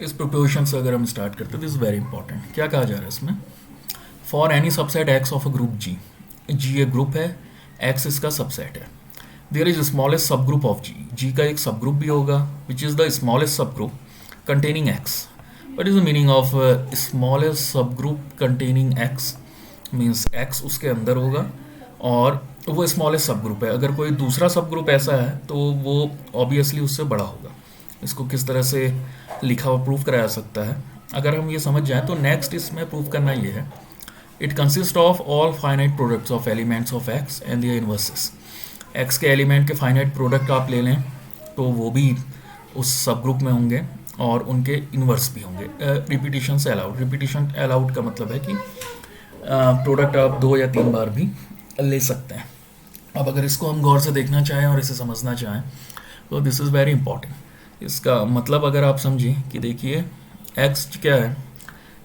इस प्रोपोजिशन से अगर हम स्टार्ट करते हैं, दिस इज वेरी इंपॉर्टेंट। क्या कहा जा रहा है इसमें? For any subset X of a group G, G एक ग्रुप है, एक्स इसका सबसेट है, देयर इज स्मॉलेस्ट सब ग्रुप ऑफ जी, जी का एक सब ग्रुप भी होगा विच इज द स्मॉलेस्ट सब group containing X. What is the meaning of smallest सब group containing X? Means X उसके अंदर होगा और वो स्मॉलेस्ट सब ग्रुप है। अगर कोई दूसरा सब ग्रुप ऐसा है तो वो ऑब्वियसली उससे बड़ा होगा। इसको किस तरह से लिखा हुआ प्रूव कराया सकता है? अगर हम ये समझ जाएं तो नेक्स्ट इसमें प्रूव करना ये है, it consist of all finite products of elements of X and their inverses. X के एलिमेंट के फाइनाइट प्रोडक्ट आप ले लें तो वो भी उस सब ग्रुप में होंगे और उनके इन्वर्स भी होंगे। रिपीटिशन से अलाउड, रिपीटिशन अलाउड का मतलब है कि प्रोडक्ट आप 2 या 3 बार भी ले सकते हैं। अब अगर इसको हम गौर से देखना चाहें और इसे समझना चाहें तो दिस इज़ वेरी इंपॉर्टेंट। इसका मतलब अगर आप समझें कि देखिए एक्स क्या है,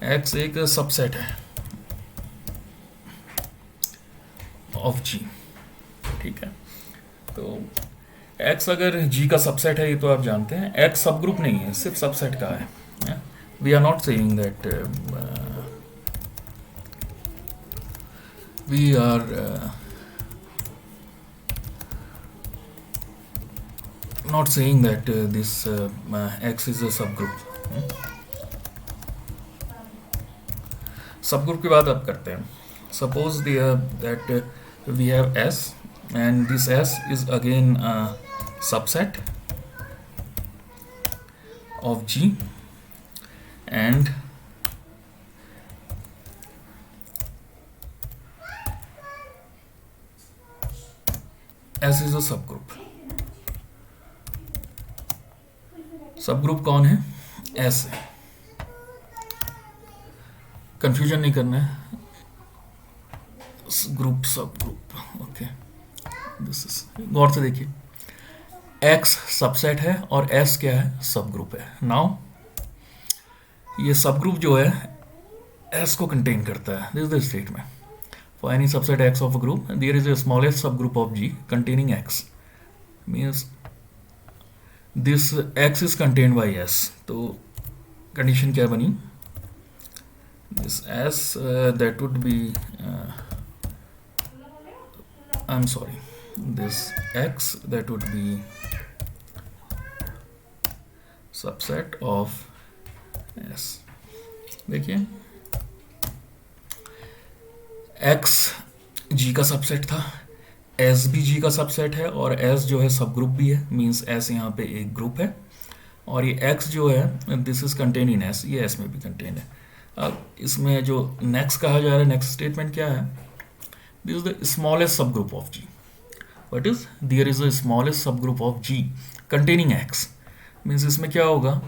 एक्स एक सबसेट है ऑफ जी, ठीक है। तो एक्स अगर जी का सबसेट है, ये तो आप जानते हैं, एक्स सब ग्रुप नहीं है, सिर्फ सबसेट का है। We are not saying that we are not saying that this x is a subgroup। Subgroup की बात अब करते हैं। Suppose that we have s and this s is again a subset of g and s is a subgroup। Subgroup कौन है? S है। Confusion नहीं करना है, ग्रुप सब ग्रुप, ओके। दिस इज, गौर से देखिए, एक्स सबसेट है और एस क्या है? सब ग्रुप है। नाउ ये सब ग्रुप जो है एस को कंटेन करता है। This is the statement, for any subset X of a group there is a smallest सब group of G containing X, means this x is contained by s। तो condition क्या बनी? This s that would be I'm sorry, this x that would be subset of s। देखिए x g का subset था, S भी जी का subset है और एस जो है सब ग्रुप भी है, मींस एस यहाँ पे एक ग्रुप है और ये एक्स जो है this is contain in S, ये एस में भी कंटेन है। अब इसमें जो नेक्स्ट कहा जा रहा है, नेक्स्ट स्टेटमेंट क्या है? दिस इज द स्मॉलेस्ट सब group of G. What is? There is a smallest सब group of G containing X, means इसमें क्या होगा?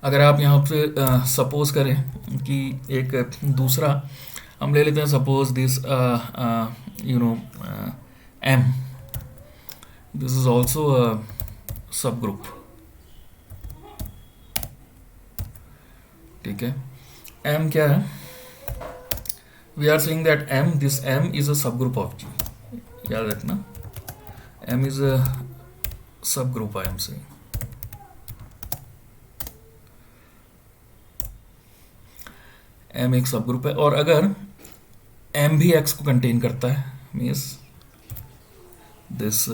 अगर आप यहाँ पे सपोज करें कि एक दूसरा हम ले लेते हैं, suppose this you know M, this is also sub group, ठीक है। एम क्या है? We are saying that M, this M is a sub group of जी। याद रखना, M is a sub group, I am saying. M एक सब group है और अगर एम भी एक्स को कंटेन करता है, means this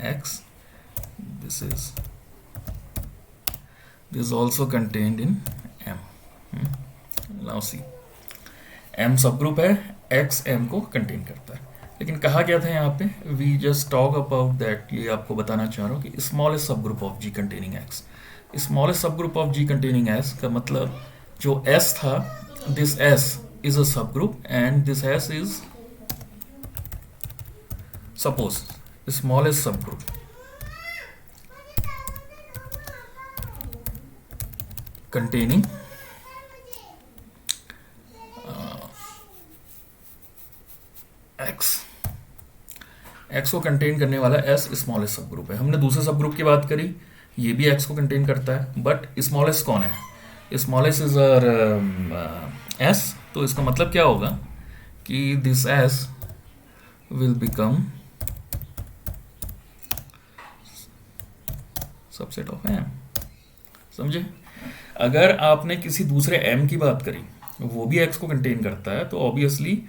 X, this is also contained in M. Now see, M subgroup है, एक्स एम को कंटेन करता है, लेकिन कहा गया था यहाँ पे, we just talk about that, ये आपको बताना चाह रहा हूँ कि स्मॉलेस्ट सब group of G containing X. Smallest सब group of G containing S का मतलब जो एस था, this S is a subgroup and this S is suppose the smallest subgroup containing X। X को कंटेन करने वाला S स्मॉलेस्ट सब group है। हमने दूसरे सब ग्रुप की बात करी, ये भी X को कंटेन करता है, बट स्मॉलेस्ट कौन है? Smallest is S। तो इसका मतलब क्या होगा कि this S will become subset of M। समझे? अगर आपने किसी दूसरे m की बात करी, वो भी x को कंटेन करता है, तो ऑब्वियसली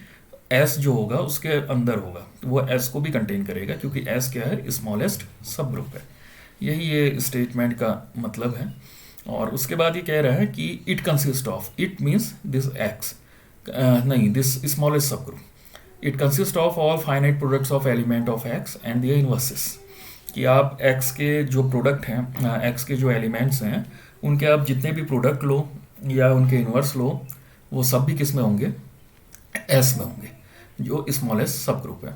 s जो होगा उसके अंदर होगा, वो s को भी कंटेन करेगा, क्योंकि s क्या है, स्मॉलेस्ट सब ग्रुप है। यही ये स्टेटमेंट का मतलब है। और उसके बाद ये कह रहा है कि it consist of, it means this x, नहीं, दिस स्मॉलेस्ट सब group, it consist of all finite products of element of x and their inverses, कि आप x के जो प्रोडक्ट हैं, x के जो एलिमेंट्स हैं, उनके आप जितने भी प्रोडक्ट लो या उनके इन्वर्स लो, वो सब भी किस में होंगे, s में होंगे, जो स्मॉलेस्ट सब ग्रुप है।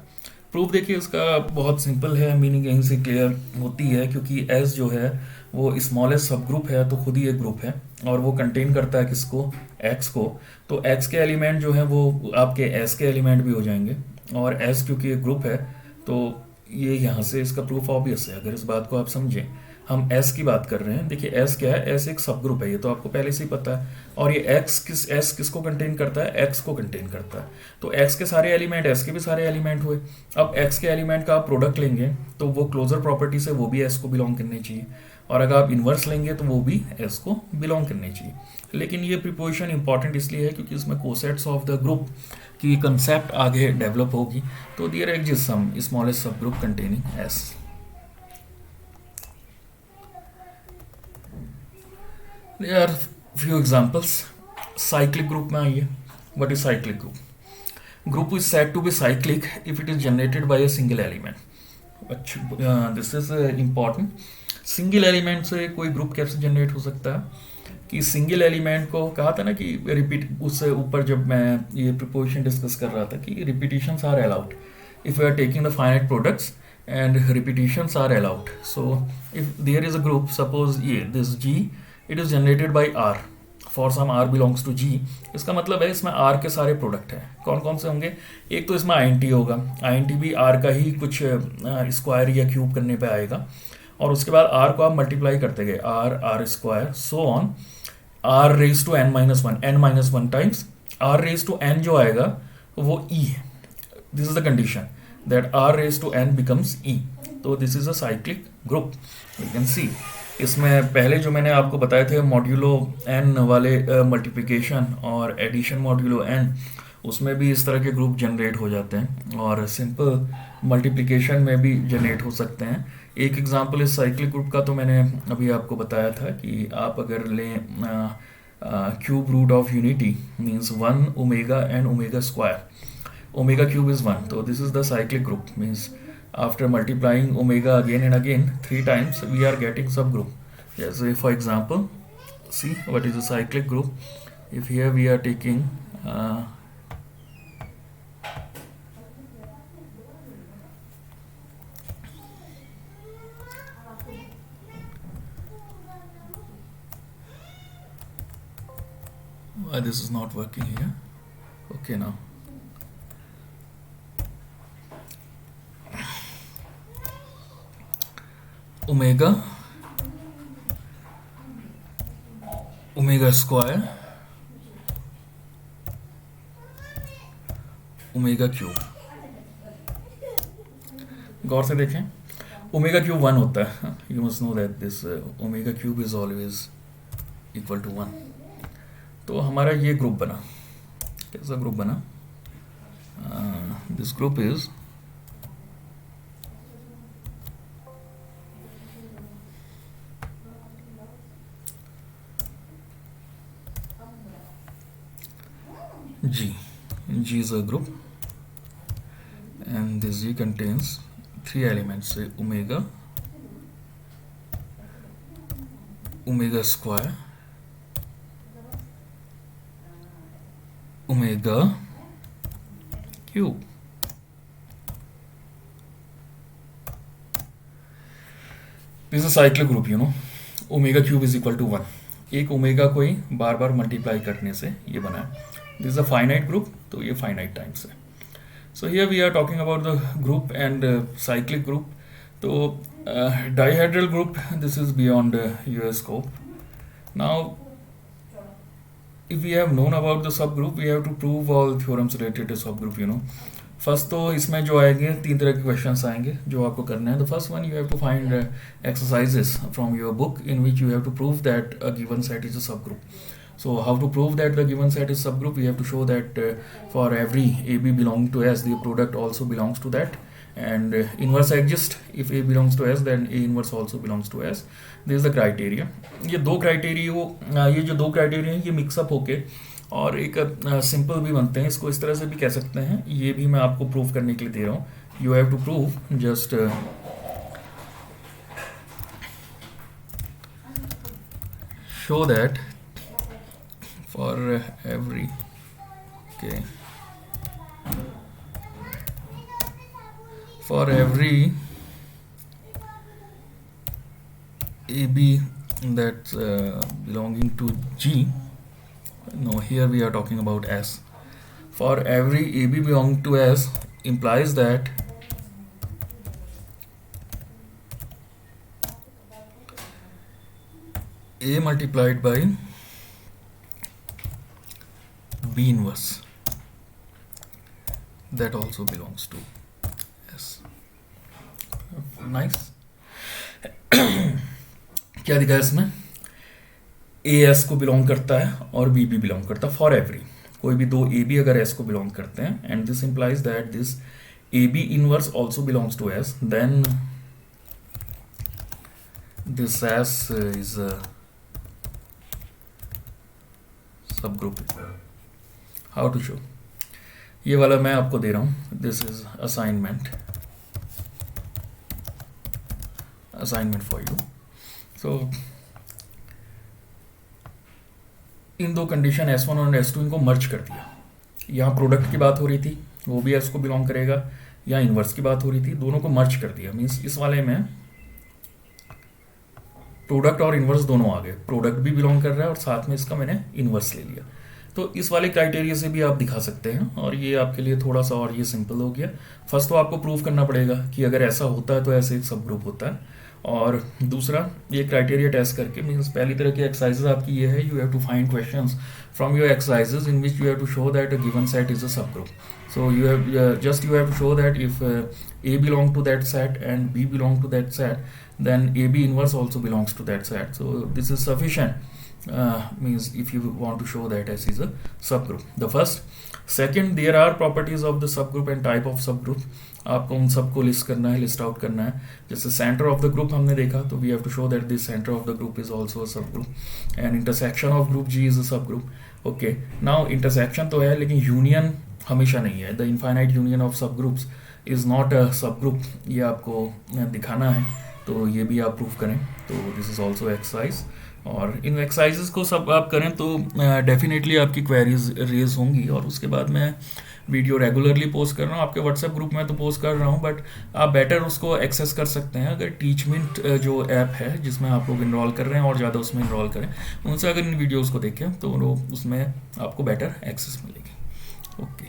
प्रूफ देखिए उसका बहुत सिंपल है, मीनिंग यहीं से क्लियर होती है, क्योंकि s जो है वो स्मॉलेस्ट सब ग्रुप है, तो खुद ही एक ग्रुप है, और वो कंटेन करता है किसको, x को। तो x के एलिमेंट जो है वो आपके s के एलिमेंट भी हो जाएंगे, और s क्योंकि एक ग्रुप है, तो ये यहाँ से इसका प्रूफ ऑब्वियस है। अगर इस बात को आप समझें, हम s की बात कर रहे हैं, देखिए s क्या है, s एक सब ग्रुप है, ये तो आपको पहले से ही पता है। और ये s किसको कंटेन करता है, x को कंटेन करता है। तो x के सारे एलिमेंट s के भी सारे एलिमेंट हुए। अब x के एलिमेंट का आप प्रोडक्ट लेंगे तो वो क्लोजर प्रॉपर्टी से वो भी s को बिलोंग करने चाहिए, और अगर आप इन्वर्स लेंगे तो वो भी s को बिलोंग करने चाहिए। लेकिन ये प्रिपोजिशन इंपॉर्टेंट इसलिए है क्योंकि इसमें कोसेट्स ऑफ द ग्रुप की कंसेप्ट आगे डेवलप होगी। तो देयर एग्जिस्ट सम स्मॉलेस्ट सब group containing s। There are few examples. Cyclic group में आइए। What is cyclic group? Group is said to be cyclic if it is generated by a single element. This is important. Single element से कोई group कैसे generate हो सकता है? कि single element को कहा था ना कि रिपीट, उससे ऊपर जब मैं ये प्रिपोजिशन डिस्कस कर रहा था कि repetitions are allowed if we are taking the finite products and repetitions are allowed. So if there is a group, suppose ये this g, it is generated by r for some r belongs to g, इसका मतलब है इसमें r के सारे product हैं। कौन कौन से होंगे? एक तो इसमें int होगा, int भी r का ही कुछ स्क्वायर या क्यूब करने पे आएगा, और उसके बाद r को आप मल्टीप्लाई करते गए, r square so on, r raise to n-1 times r raise to n जो आएगा वो e है। This is the condition that r raise to n becomes e। तो this is a cyclic group. You can see इसमें पहले जो मैंने आपको बताए थे मॉड्यूलो n वाले मल्टीप्लिकेशन और एडिशन मॉड्यूलो n, उसमें भी इस तरह के ग्रुप जनरेट हो जाते हैं, और सिंपल मल्टीप्लिकेशन में भी जनरेट हो सकते हैं। एक एग्जांपल इस साइक्लिक ग्रुप का तो मैंने अभी आपको बताया था कि आप अगर लें cube root of unity means 1 omega and omega square, omega cube is 1, तो this is the cyclic group. Means after multiplying omega again and again 3 times we are getting subgroup. Yes, so for example, see what is a cyclic group. If here we are taking why this is not working here? Okay, now omega square omega cube. गौर से देखें, omega cube 1 होता है, you must know that this omega cube is always equal to 1। तो हमारा ये group बना, कैसा ग्रुप बना? This group is G is a group and this G contains 3 elements, say omega square, omega cube। This is a cyclic group, you know, omega cube is equal to 1। एक omega को ही बार बार multiply करने से ये बना है। This is a finite group, तो ये finite times है। So here we are talking about the group and cyclic group. तो dihedral group, this is beyond your scope. Now if we have known about the subgroup, we have to prove all theorems related to subgroup, you know, first तो इसमें जो आएंगे 3 तरह के questions आएंगे जो आपको करना है. The first one, you have to find exercises from your book in which you have to prove that a given set is a sub group. So how to prove that the given set is subgroup? We have to show that for every AB belonging to S, the product also belongs to that, and inverse exists. If A belongs to S, then A inverse also belongs to S. This is the criteria. ये जो दो criteria हैं ये mix up होके और एक simple भी बनते हैं. इसको इस तरह से भी कह सकते हैं. ये भी मैं आपको प्रूव करने के लिए दे रहा हूँ. You have to prove just show that for every for every AB that's belonging to G. No, here we are talking about S. For every AB belonging to S implies that A multiplied by B inverse, that also belongs to S. Nice. क्या दिखा है इसमें? A S को belong करता है और B भी belong करता है. फॉर एवरी, कोई भी दो A B अगर S को बिलोंग करते हैं, and this implies that this A B inverse also belongs to S, then this S is sub group. How to show? ये वाला मैं आपको दे रहा हूं. This is assignment for you. So इन दो कंडीशन S1 और S2 इनको मर्ज कर दिया. यहाँ प्रोडक्ट की बात हो रही थी, वो भी S को बिलोंग करेगा. यहाँ इनवर्स की बात हो रही थी, दोनों को मर्ज कर दिया. मीन्स इस वाले में प्रोडक्ट और इनवर्स दोनों आ गए. प्रोडक्ट भी बिलोंग कर रहा है और साथ में इसका मैंने इनवर्स ले लिया. तो इस वाले क्राइटेरिया से भी आप दिखा सकते हैं और ये आपके लिए थोड़ा सा और ये सिंपल हो गया. फर्स्ट तो आपको प्रूव करना पड़ेगा कि अगर ऐसा होता है तो ऐसे एक सब ग्रुप होता है. और दूसरा, ये क्राइटेरिया टेस्ट करके, मीन्स पहली तरह की एक्सरसाइजेज आपकी ये है, you have to find questions from your exercises in which you have to show that a given set is a sub group. So you have to show that if A belong to that set and B belong to that set, then AB inverse also belongs to that set. So this is sufficient. Means if you want to show that S is a subgroup. The first. Second, there are properties of the subgroup and type of subgroup. आपको उन सबको list करना है, list out करना है. जैसे centre of the group हमने देखा, तो we have to show that this centre of the group is also a sub group, and intersection of group G is a sub group. Okay, now intersection तो है लेकिन union हमेशा नहीं है. The infinite union of सब groups is not a sub group. ये आपको दिखाना है, तो ये भी आप प्रूव करें. तो दिस इज ऑल्सो एक्सरसाइज. और इन एक्सरसाइजेस को सब आप करें तो डेफिनेटली आपकी क्वेरीज रेज होंगी. और उसके बाद मैं वीडियो रेगुलरली पोस्ट कर रहा हूँ आपके व्हाट्सएप ग्रुप में, तो पोस्ट कर रहा हूँ, बट आप बेटर उसको एक्सेस कर सकते हैं अगर टीचमेंट जो ऐप है जिसमें आप लोग इनरोल कर रहे हैं और ज़्यादा उसमें इनरोल करें, उनसे अगर इन वीडियोज़ को देखें तो उसमें आपको बेटर एक्सेस मिलेगी. ओके.